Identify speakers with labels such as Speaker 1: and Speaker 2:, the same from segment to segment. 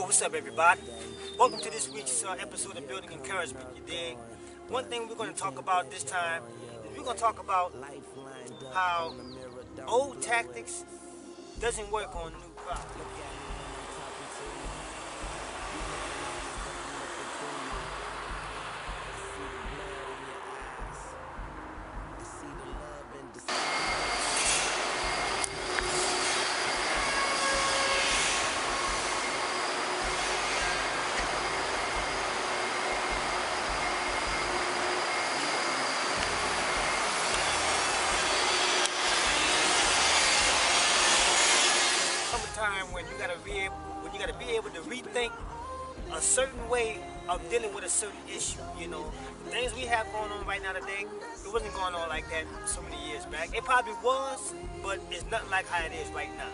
Speaker 1: What's up, everybody? Welcome to this week's episode of Building Encouragement, you dig? One thing we're going to talk about this time is we're going to talk about how old tactics doesn't work on new crops. Time when you gotta be able to rethink a certain way of dealing with a certain issue. You know, the things we have going on right now today, it wasn't going on like that so many years back. It probably was, but it's nothing like how it is right now.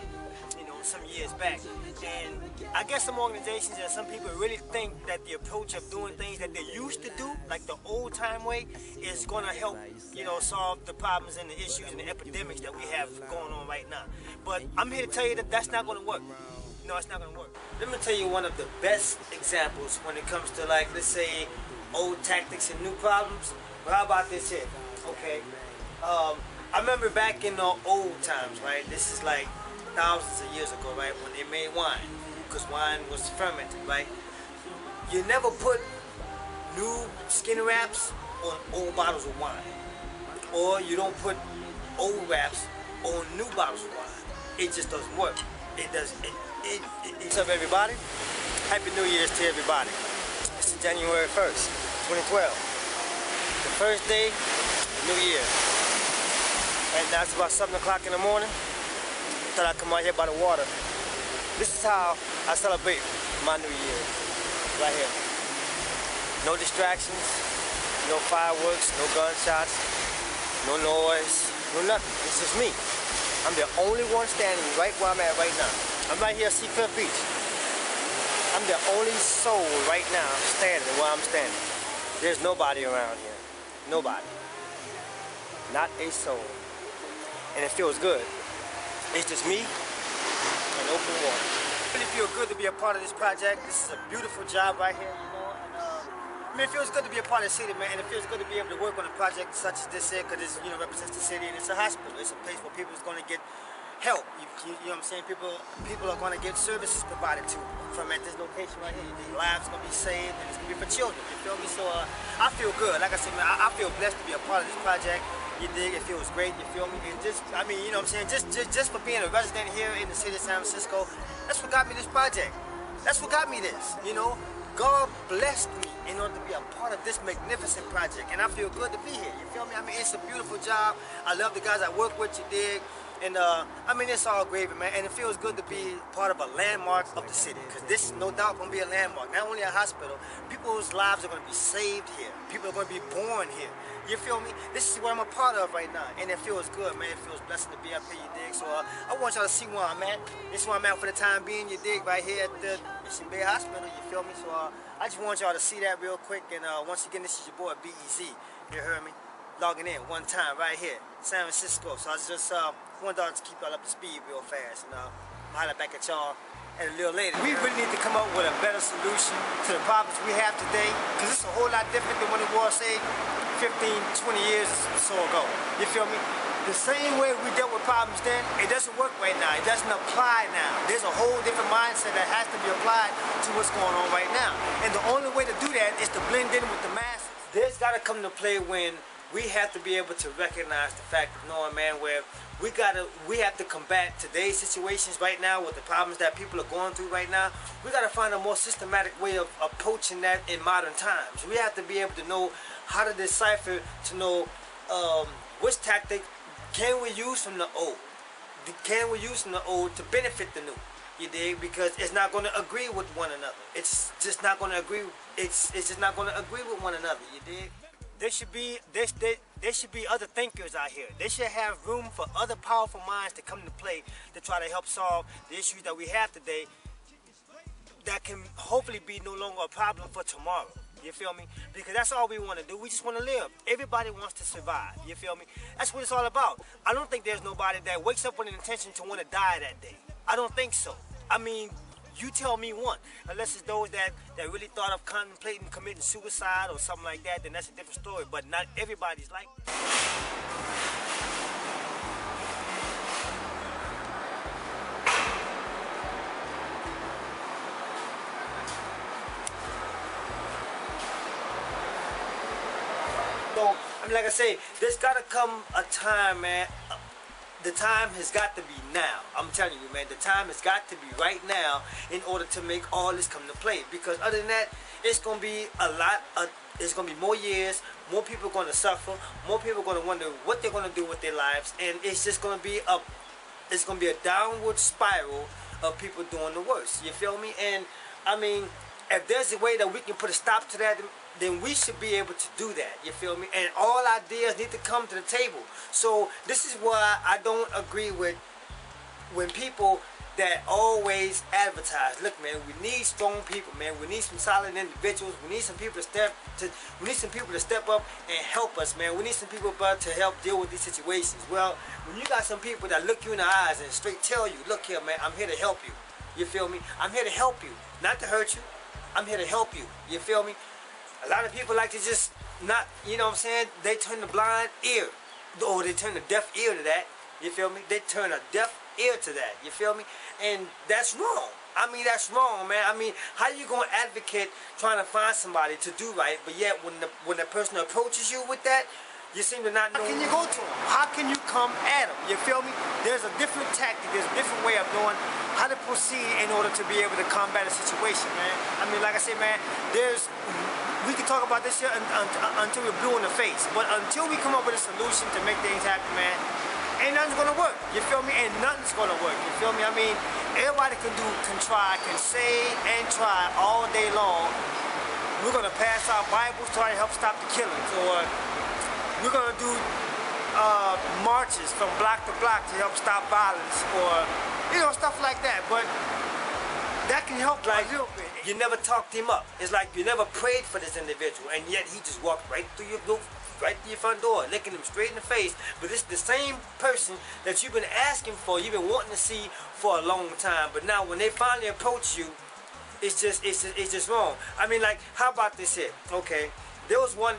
Speaker 1: You know, some years back. And I guess some organizations and some people really think that the approach of doing things that they used to do, like the old time way, is gonna help, you know, solve the problems and the issues and the epidemics that we have going on right now. But I'm here to tell you that that's not gonna work. No, it's not gonna work. Let me tell you one of the best examples when it comes to, like, let's say, old tactics and new problems. But how about this here? Okay. I remember back in the old times, right? This is like thousands of years ago, right? When they made wine, because wine was fermented, right? You never put new skin wraps on old bottles of wine, or you don't put old wraps on new bottles of wine. It just doesn't work. It does. What's up, everybody? Happy New Year's to everybody. It's January 1st, 2012. The first day of the new year. Right now it's about 7 o'clock in the morning. Thought I'd come out here by the water. This is how I celebrate my New Year. Right here. No distractions, no fireworks, no gunshots, no noise, no nothing. It's just me. I'm the only one standing right where I'm at right now. I'm right here at Seacliff Beach. I'm the only soul right now standing where I'm standing. There's nobody around here. Nobody. Not a soul. And it feels good. It's just me and open water. It really feels good to be a part of this project. This is a beautiful job right here, you know. And, I mean, it feels good to be a part of the city, man. And it feels good to be able to work on a project such as this here, because it, you know, represents the city, and it's a hospital. It's a place where people is going to get help. You know what I'm saying? People are going to get services provided to from at this location right here. Their lives are going to be saved, and it's going to be for children. You feel me? So I feel good. Like I said, man, I feel blessed to be a part of this project. You dig? It feels great. You feel me? And just, I mean, you know what I'm saying? Just for being a resident here in the city of San Francisco, that's what got me this project. That's what got me this. You know, God blessed me in order to be a part of this magnificent project, and I feel good to be here. You feel me? I mean, it's a beautiful job. I love the guys I work with. You dig? And I mean, it's all gravy, man, and it feels good to be part of a landmark of the city, because this is no doubt going to be a landmark. Not only a hospital, people's lives are going to be saved here. People are going to be born here. You feel me? This is what I'm a part of right now, and it feels good, man. It feels blessed to be up here, you dig? So I want y'all to see where I'm at. This is where I'm at for the time being, you dig? Right here at the Mission Bay Hospital, you feel me? So I just want y'all to see that real quick, and once again, this is your boy BEZ. You heard me? Logging in one time right here, San Francisco. So I just wanted to keep y'all up to speed real fast, and I'll holler back at y'all a little later. We really need to come up with a better solution to the problems we have today, because it's a whole lot different than when it was, say, 15, 20 years or so ago. You feel me? The same way we dealt with problems then, it doesn't work right now. It doesn't apply now. There's a whole different mindset that has to be applied to what's going on right now. And the only way to do that is to blend in with the masses. There's got to come to play when we have to be able to recognize the fact of knowing, man, where we have to combat today's situations right now with the problems that people are going through right now. We got to find a more systematic way of approaching that in modern times. We have to be able to know how to decipher, to know which tactic can we use from the old. Can we use from the old to benefit the new? You dig? Because it's not going to agree with one another. It's just not going to agree. It's just not going to agree with one another. You dig? There should be other thinkers out here. They should have room for other powerful minds to come to play to try to help solve the issues that we have today that can hopefully be no longer a problem for tomorrow. You feel me? Because that's all we want to do. We just want to live. Everybody wants to survive. You feel me? That's what it's all about. I don't think there's nobody that wakes up with an intention to want to die that day. I don't think so. I mean, You tell me one. Unless it's those that really thought of contemplating committing suicide or something like that, then that's a different story. But not everybody's like that. So, I mean, like I say, there's gotta come a time, man. The time has got to be now. I'm telling you, man, the time has got to be right now in order to make all this come to play. Because other than that, it's gonna be a lot. It's gonna be more years. More people are gonna suffer. More people are gonna wonder what they're gonna do with their lives, and it's just gonna be a downward spiral of people doing the worst. You feel me? And I mean, if there's a way that we can put a stop to that, then we should be able to do that. You feel me? And all ideas need to come to the table. So this is why I don't agree with when people that always advertise. Look, man, we need strong people, man. We need some solid individuals. We need some people to step up and help us, man. We need some people to help deal with these situations. Well, when you got some people that look you in the eyes and straight tell you, look here, man, I'm here to help you. You feel me? I'm here to help you, not to hurt you. I'm here to help you. You feel me? A lot of people like to just not, you know what I'm saying? They turn the blind ear, or they turn the deaf ear to that. You feel me? They turn a deaf ear to that. You feel me? And that's wrong. I mean, that's wrong, man. I mean, how you gonna advocate trying to find somebody to do right, but yet when the person approaches you with that, you seem to not know. How can you go to them? How can you come at them? You feel me? There's a different tactic. There's a different way of knowing how to proceed in order to be able to combat a situation, man. I mean, like I said, man, we can talk about this here until we're blue in the face, but until we come up with a solution to make things happen, man, ain't nothing's gonna work. You feel me? Ain't nothing's gonna work. You feel me? I mean, everybody can try, can say and try all day long. We're gonna pass out Bibles to try to help stop the killings, or we're gonna do marches from block to block to help stop violence, or stuff like that. But that can help like a little bit. You never talked him up. It's like you never prayed for this individual, and yet he just walked right through your front door, looking him straight in the face. But it's the same person that you've been asking for, you've been wanting to see for a long time. But now when they finally approach you, it's just wrong. I mean, like, how about this here? Okay, there was one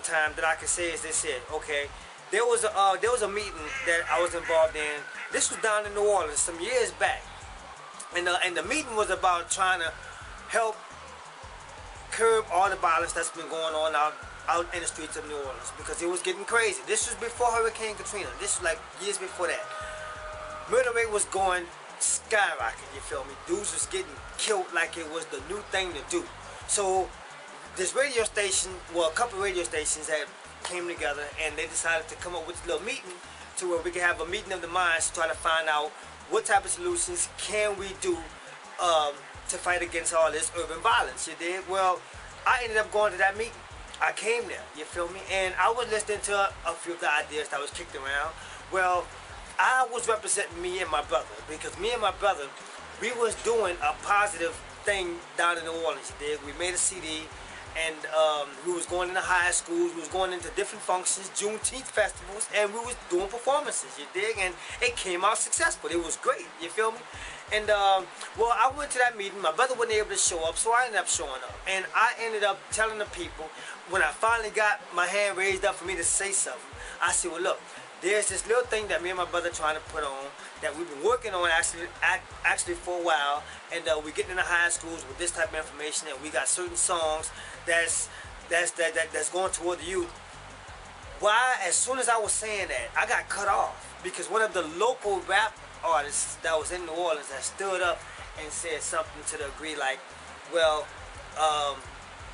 Speaker 1: time that I could say is this here. Okay, there was a meeting that I was involved in. This was down in New Orleans some years back. And the meeting was about trying to help curb all the violence that's been going on out in the streets of New Orleans, because it was getting crazy. This was before Hurricane Katrina. This was like years before that. Murder rate was going skyrocket, you feel me? Dudes was getting killed like it was the new thing to do. So this radio station, well, a couple radio stations had came together, and they decided to come up with a little meeting to where we can have a meeting of the minds to try to find out what type of solutions can we do to fight against all this urban violence, you did? Well, I ended up going to that meeting. I came there, you feel me? And I was listening to a few of the ideas that was kicked around. Well, I was representing me and my brother, because me and my brother, we was doing a positive thing down in New Orleans, you did? We made a CD, and we was going into high schools, we was going into different functions, Juneteenth festivals, and we was doing performances, you dig? And it came out successful. It was great, you feel me? And well, I went to that meeting. My brother wasn't able to show up, so I ended up showing up. And I ended up telling the people, when I finally got my hand raised up for me to say something, I said, well, look, there's this little thing that me and my brother trying to put on that we've been working on actually for a while, and we're getting into high schools with this type of information, and we got certain songs that's going toward the youth. Why, as soon as I was saying that, I got cut off, because one of the local rap artists that was in New Orleans that stood up and said something to the degree like, well,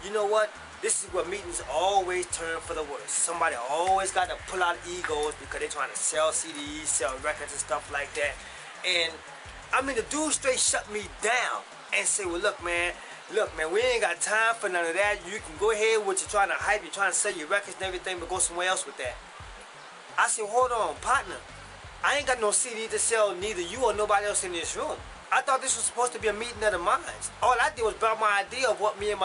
Speaker 1: you know what? This is where meetings always turn for the worst. Somebody always got to pull out egos because they're trying to sell CDs, sell records and stuff like that. And I mean, the dude straight shut me down and say, well, look, man, we ain't got time for none of that. You can go ahead with you trying to hype, you're trying to sell your records and everything, but go somewhere else with that. I said, hold on, partner. I ain't got no CD to sell, neither you or nobody else in this room. I thought this was supposed to be a meeting of the minds. All I did was brought my idea of what me and my